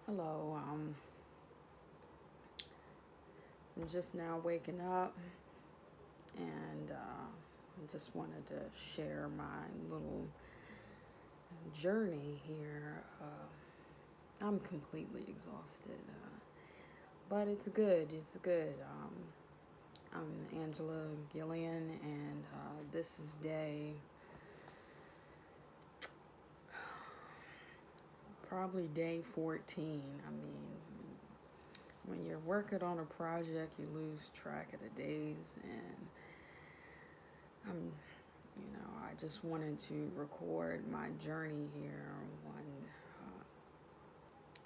Hello, I'm just now waking up and I just wanted to share my little journey here. I'm completely exhausted, but it's good. It's good. I'm Angela Gillian, and this is probably day 14. I mean, when you're working on a project, you lose track of the days, and I'm, I just wanted to record my journey here on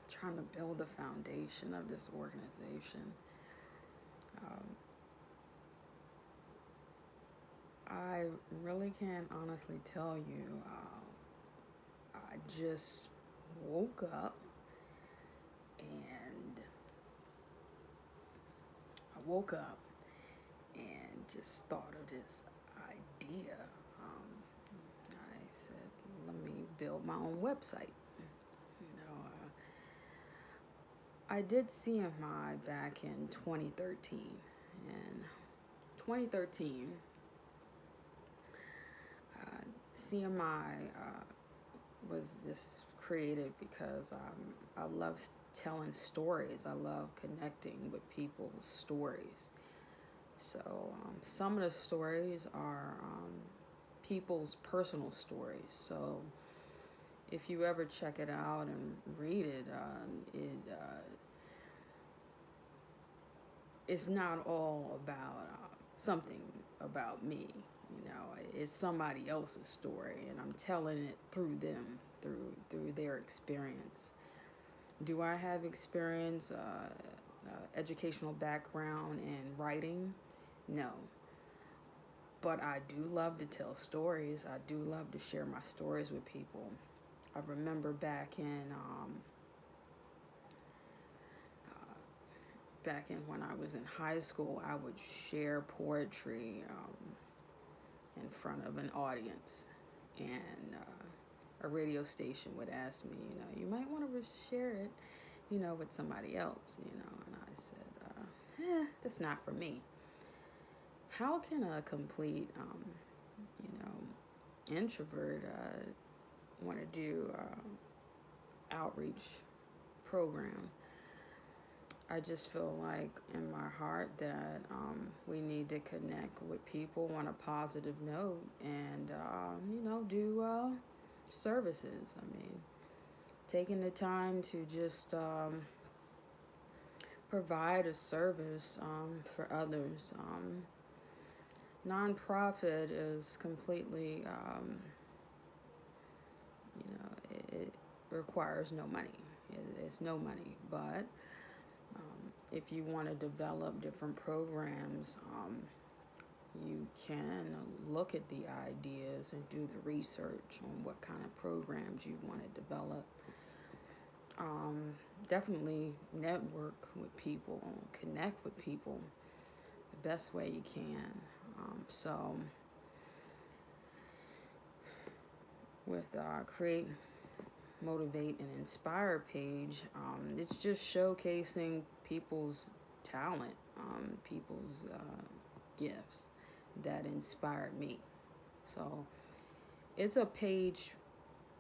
trying to build the foundation of this organization. Um, I really can't honestly tell you. I just woke up and just thought of this idea. I said, let me build my own website. I did CMI back in 2013. And 2013, CMI was just created because I love telling stories. I love connecting with people's stories. So some of the stories are people's personal stories. So if you ever check it out and read it, it's not all about something about me. It's somebody else's story, and I'm telling it through them, through their experience. Do I have experience, educational background in writing? No. But I do love to tell stories. I do love to share my stories with people. I remember back in when I was in high school, I would share poetry in front of an audience, and a radio station would ask me, you might want to share it, with somebody else, and I said, that's not for me. How can a complete, introvert want to do outreach program? I just feel like in my heart that we need to connect with people on a positive note and, do services. I mean, taking the time to just provide a service for others. Nonprofit is completely, it requires no money. It's no money, but if you want to develop different programs, you can look at the ideas and do the research on what kind of programs you want to develop. Definitely network with people, connect with people the best way you can. So with Create, Motivate, and Inspire page, it's just showcasing people's talent, people's gifts that inspired me. So it's a page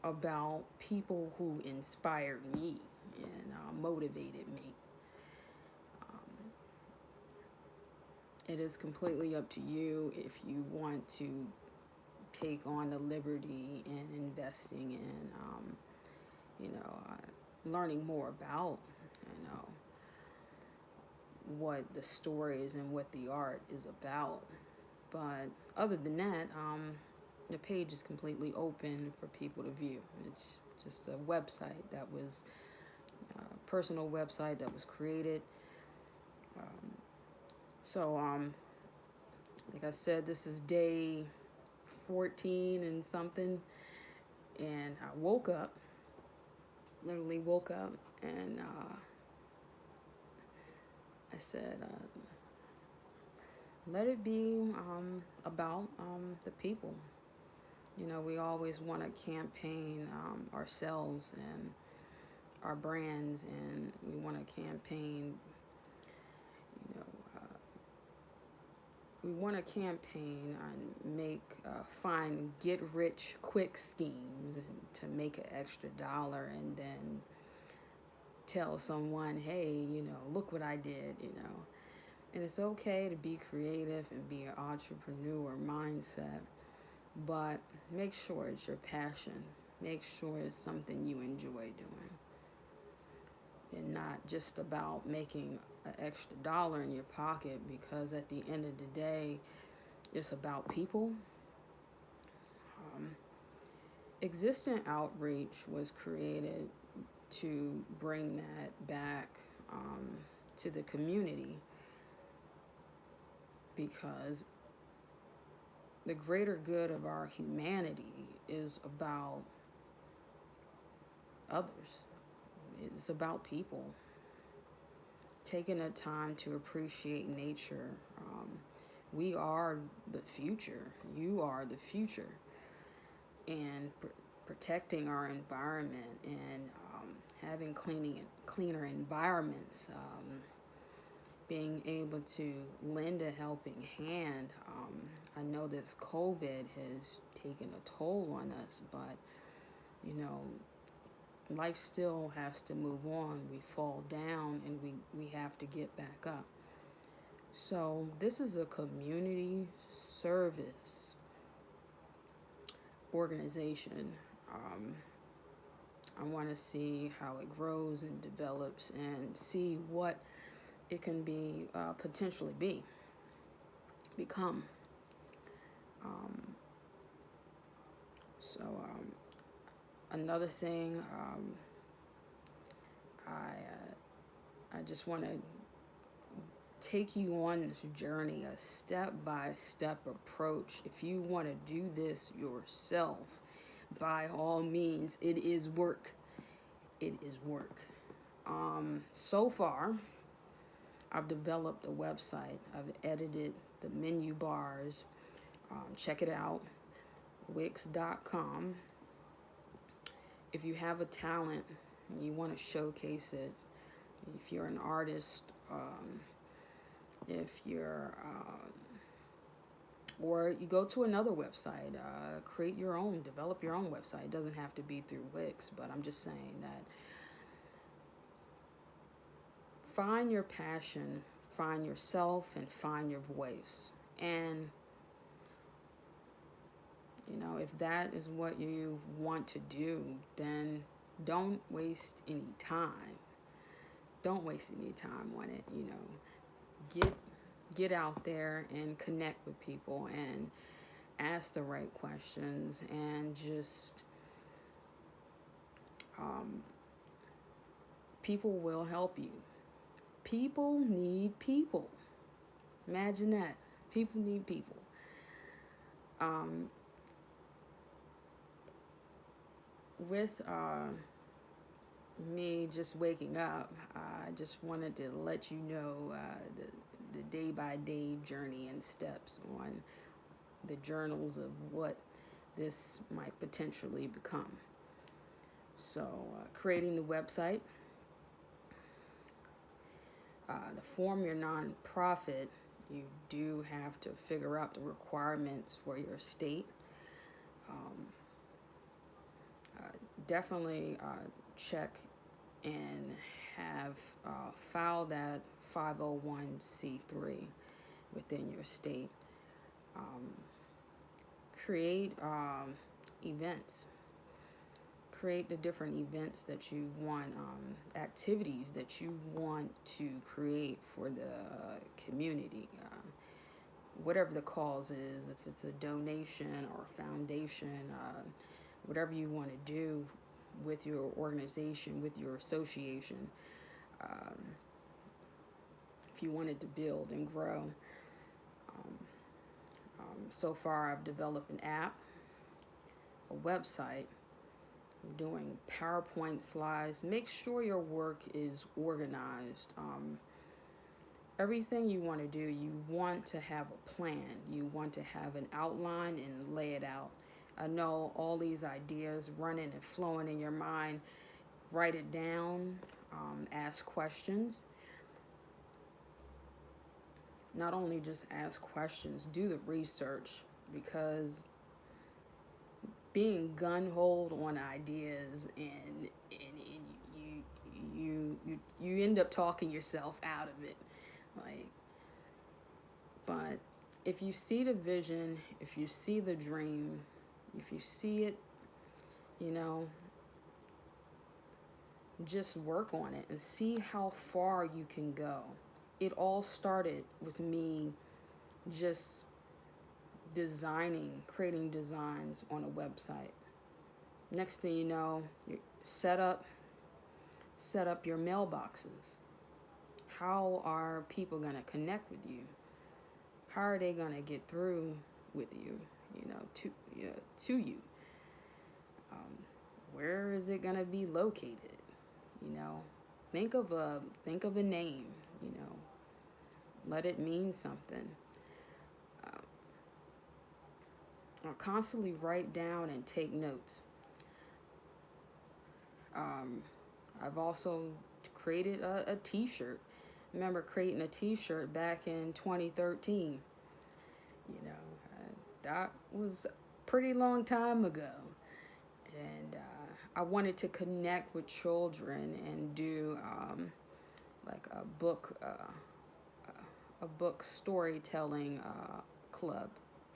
about people who inspired me and motivated me. It is completely up to you if you want to take on the liberty in investing in, learning more about, what the stories and what the art is about. But other than that, the page is completely open for people to view. It's just a website that was a personal website that was created. So, like I said, this is day 14 and something, and I literally woke up, and I said, let it be about the people. We always want to campaign ourselves and our brands, and we want to campaign, you know, we want to campaign and find get rich quick schemes and to make an extra dollar, and then tell someone, hey, look what I did. And it's okay to be creative and be an entrepreneur mindset, but make sure it's your passion. Make sure it's something you enjoy doing, and not just about making an extra dollar in your pocket, because at the end of the day, it's about people. Existent outreach was created to bring that back to the community, because the greater good of our humanity is about others. It's about people. Taking the time to appreciate nature. We are the future. You are the future. And protecting our environment and having cleaner environments. Being able to lend a helping hand. I know this COVID has taken a toll on us, but life still has to move on. We fall down and we have to get back up. So this is a community service organization. I want to see how it grows and develops and see what it can be, potentially become. Another thing, I just want to take you on this journey, a step-by-step approach. If you want to do this yourself, by all means, it is work. It is work. So far, I've developed a website. I've edited the menu bars. Check it out, Wix.com. If you have a talent and you want to showcase it, if you're an artist, if you're, or you go to another website, create your own, develop your own website. It doesn't have to be through Wix, but I'm just saying that find your passion, find yourself, and find your voice. And if that is what you want to do, then don't waste any time. Don't waste any time on it. Get out there and connect with people and ask the right questions, and just people will help you. People need people. Imagine that. People need people. With me just waking up, I just wanted to let you know the day-by-day journey and steps on the journals of what this might potentially become. So, creating the website, to form your nonprofit, you do have to figure out the requirements for your state. Definitely check and have file that 501c3 within your state. Create events. Create the different events that you want, activities that you want to create for the community. Whatever the cause is, if it's a donation or a foundation, whatever you want to do with your organization, with your association, if you wanted to build and grow. So far, I've developed an app, a website. I'm doing PowerPoint slides. Make sure your work is organized. Everything you want to do, you want to have a plan. You want to have an outline and lay it out. I know all these ideas running and flowing in your mind. write it down, ask questions. Not only just ask questions, do the research, because being gun-holed on ideas, and you end up talking yourself out of it. Like, but if you see the vision, if you see the dream, if you see it, you know, just work on it and see how far you can go. It all started with me just creating designs on a website. Next thing you know, you set up your mailboxes. How are people going to connect with you? How are they going to get through with you, to you? Where is it going to be located? Think of a name, let it mean something. I'll constantly write down and take notes. I've also created a t-shirt. I remember creating a t-shirt back in 2013. That was a pretty long time ago. And I wanted to connect with children and do like a book storytelling club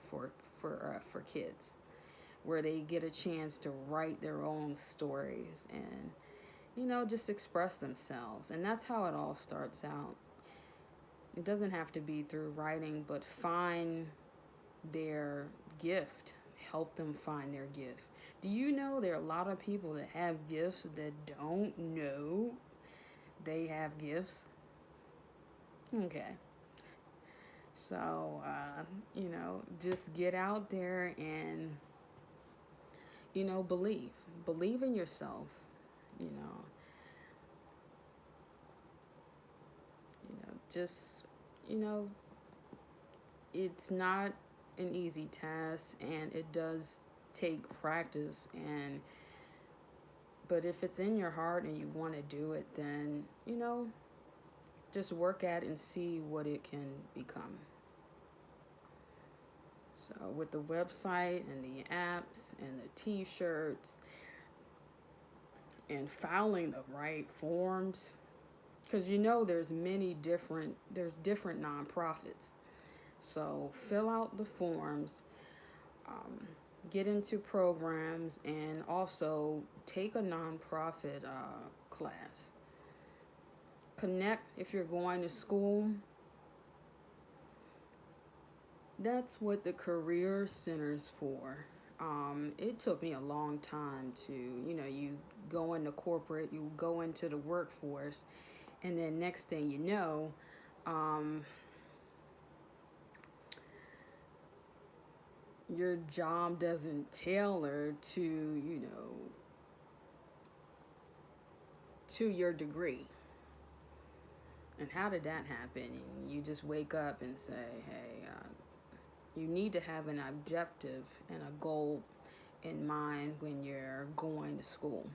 for kids, where they get a chance to write their own stories and just express themselves. And that's how it all starts out. It doesn't have to be through writing, but find their gift. Help them find their gift. Do you know there are a lot of people that have gifts that don't know they have gifts? Okay. So, just get out there and, believe. Believe in yourself, just, it's not an easy task, and it does take practice, but if it's in your heart and you want to do it, then, just work at it and see what it can become. So with the website and the apps and the t-shirts and filing the right forms, because there's different nonprofits. So fill out the forms, get into programs, and also take a nonprofit class. Connect if you're going to school. That's what the career center's for. It took me a long time to, you go into corporate, you go into the workforce, and then next thing you know, your job doesn't tailor to, to your degree. And how did that happen? You just wake up and say, hey, you need to have an objective and a goal in mind when you're going to school.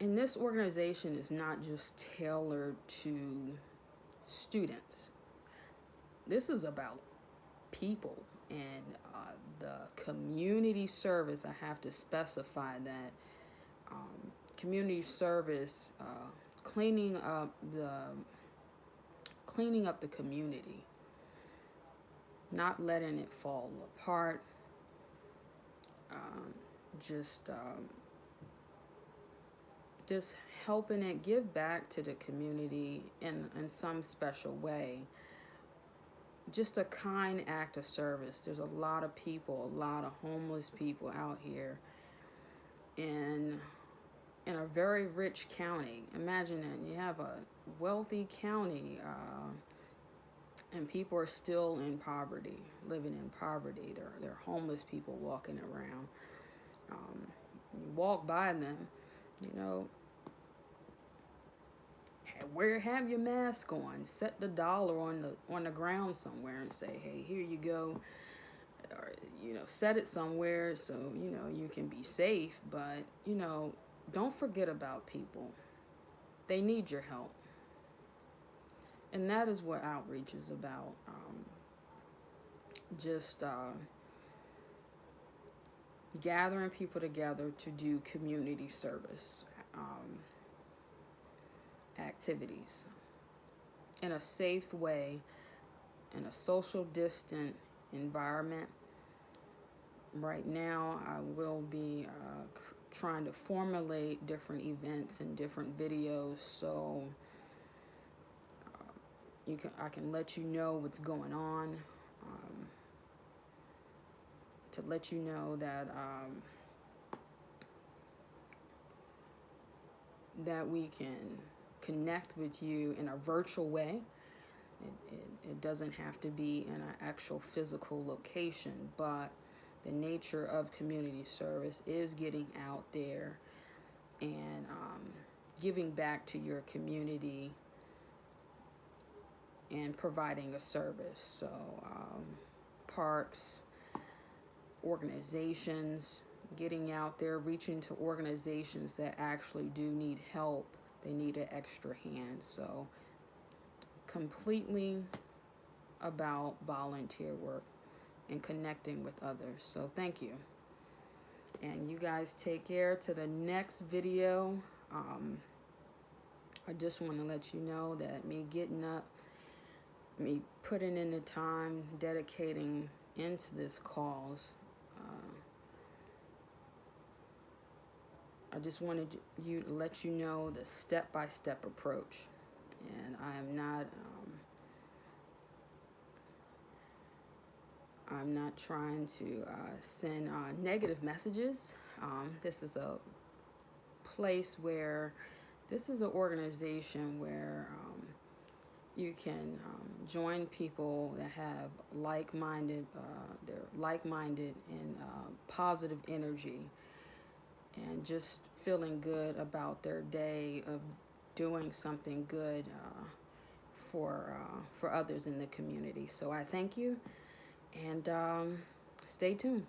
And this organization is not just tailored to students. This is about people and the community service. I have to specify that community service, cleaning up the community, not letting it fall apart, just helping it give back to the community in some special way. Just a kind act of service. There's a lot of people, a lot of homeless people out here in a very rich county. Imagine that you have a wealthy county, and people are still in poverty, living in poverty. They're homeless people walking around. You walk by them, have your mask on. Set the dollar on the ground somewhere and say, hey, here you go. Or set it somewhere so you can be safe. But don't forget about people. They need your help. And that is what outreach is about. Just gathering people together to do community service activities in a safe way, in a social distant environment. Right now, I will be trying to formulate different events and different videos, so I can let you know what's going on. To let you know that that we can connect with you in a virtual way. It doesn't have to be in an actual physical location, but the nature of community service is getting out there and giving back to your community and providing a service. So parks, organizations, getting out there, reaching to organizations that actually do need help. They need an extra hand. So completely about volunteer work and connecting with others. So thank you. And you guys take care. To the next video. I just want to let you know that me getting up, me putting in the time, dedicating into this cause, I just wanted you to let you know the step-by-step approach. And I am not I'm not trying to send negative messages. This is a place where, this is an organization where you can join people that have they're like-minded and positive energy, and just feeling good about their day of doing something good for others in the community. So I thank you, and stay tuned.